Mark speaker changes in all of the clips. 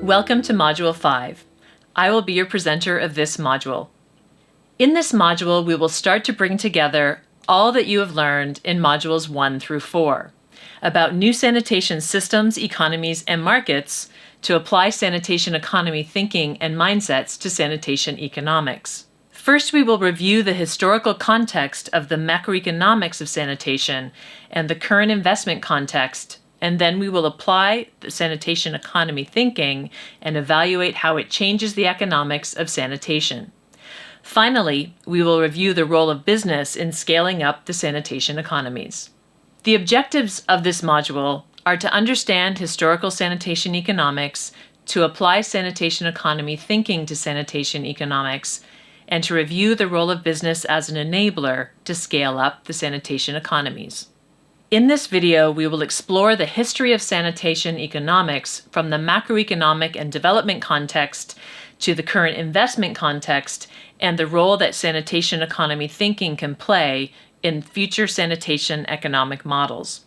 Speaker 1: Welcome to Module 5. I will be your presenter of this module. In this module, we will start to bring together all that you have learned in Modules 1 through 4 about new sanitation systems, economies, and markets to apply sanitation economy thinking and mindsets to sanitation economics. First, we will review the historical context of the macroeconomics of sanitation and the current investment context, and then we will apply the sanitation economy thinking and evaluate how it changes the economics of sanitation. Finally, we will review the role of business in scaling up the sanitation economies. The objectives of this module are to understand historical sanitation economics, to apply sanitation economy thinking to sanitation economics, and to review the role of business as an enabler to scale up the sanitation economies. In this video, we will explore the history of sanitation economics from the macroeconomic and development context to the current investment context and the role that sanitation economy thinking can play in future sanitation economic models.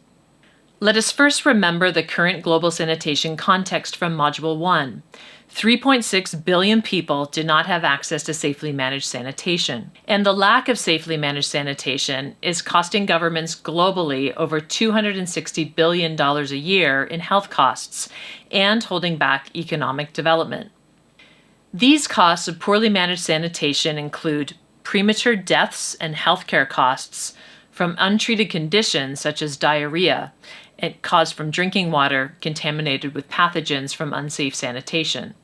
Speaker 1: Let us first remember the current global sanitation context from Module 1. 3.6 billion people do not have access to safely managed sanitation, and the lack of safely managed sanitation is costing governments globally over $260 billion a year in health costs and holding back economic development. These costs of poorly managed sanitation include premature deaths and healthcare costs from untreated conditions such as diarrhea caused from drinking water contaminated with pathogens from unsafe sanitation.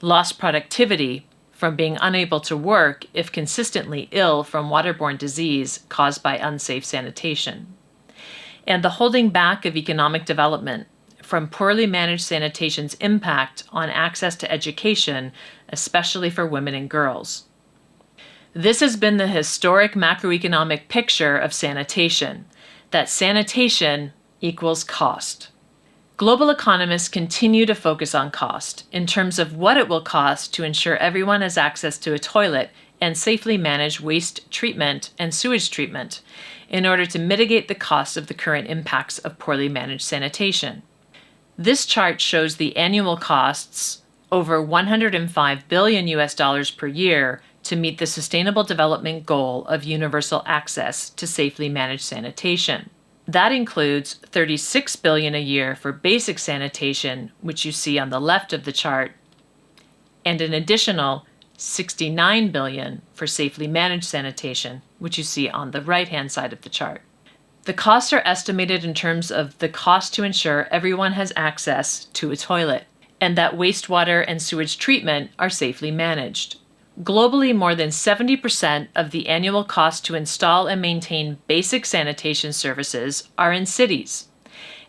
Speaker 1: Lost productivity from being unable to work if consistently ill from waterborne disease caused by unsafe sanitation. And the holding back of economic development from poorly managed sanitation's impact on access to education, especially for women and girls. This has been the historic macroeconomic picture of sanitation, that sanitation equals cost. Global economists continue to focus on cost in terms of what it will cost to ensure everyone has access to a toilet and safely manage waste treatment and sewage treatment in order to mitigate the costs of the current impacts of poorly managed sanitation. This chart shows the annual costs over $105 billion per year to meet the Sustainable Development Goal of universal access to safely managed sanitation. That includes $36 billion a year for basic sanitation, which you see on the left of the chart, and an additional $69 billion for safely managed sanitation, which you see on the right-hand side of the chart. The costs are estimated in terms of the cost to ensure everyone has access to a toilet, and that wastewater and sewage treatment are safely managed. Globally, more than 70% of the annual cost to install and maintain basic sanitation services are in cities,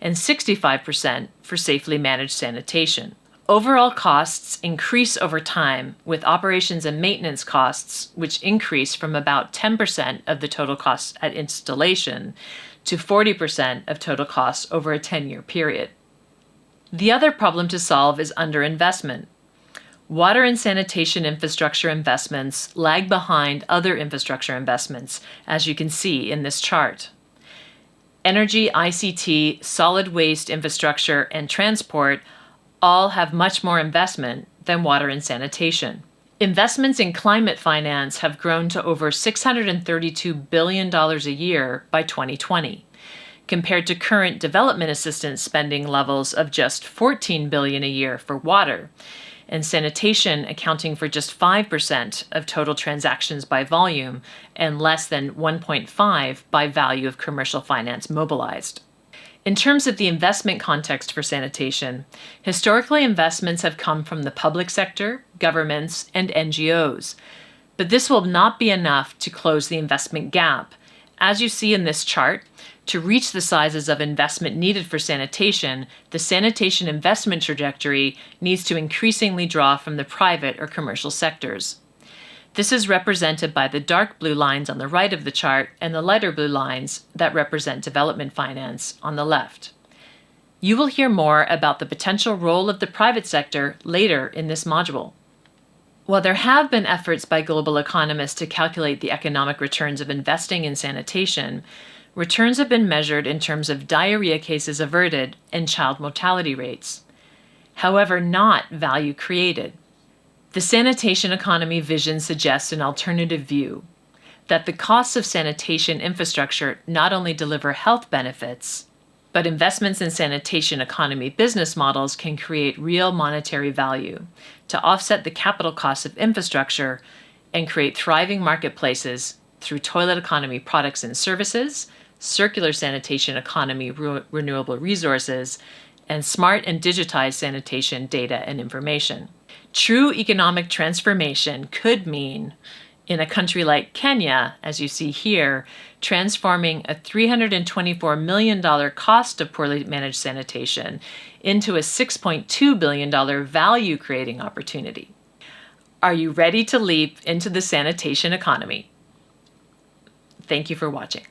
Speaker 1: and 65% for safely managed sanitation. Overall costs increase over time, with operations and maintenance costs, which increase from about 10% of the total costs at installation to 40% of total costs over a 10-year period. The other problem to solve is underinvestment. Water and sanitation infrastructure investments lag behind other infrastructure investments, as you can see in this chart. Energy, ICT, solid waste infrastructure, and transport all have much more investment than water and sanitation. Investments in climate finance have grown to over $632 billion a year by 2020, compared to current development assistance spending levels of just $14 billion a year for water, and sanitation accounting for just 5% of total transactions by volume and less than 1.5% by value of commercial finance mobilized. In terms of the investment context for sanitation, historically investments have come from the public sector, governments, and NGOs. But this will not be enough to close the investment gap. As you see in this chart, to reach the sizes of investment needed for sanitation, the sanitation investment trajectory needs to increasingly draw from the private or commercial sectors. This is represented by the dark blue lines on the right of the chart and the lighter blue lines that represent development finance on the left. You will hear more about the potential role of the private sector later in this module. While there have been efforts by global economists to calculate the economic returns of investing in sanitation, returns have been measured in terms of diarrhea cases averted and child mortality rates. however not value created. The sanitation economy vision suggests an alternative view, that the costs of sanitation infrastructure not only deliver health benefits, but investments in sanitation economy business models can create real monetary value to offset the capital costs of infrastructure and create thriving marketplaces through toilet economy products and services, circular sanitation economy renewable resources, and smart and digitized sanitation data and information. True economic transformation could mean, in a country like Kenya, as you see here, transforming a $324 million cost of poorly managed sanitation into a $6.2 billion value creating opportunity. Are you ready to leap into the sanitation economy? Thank you for watching.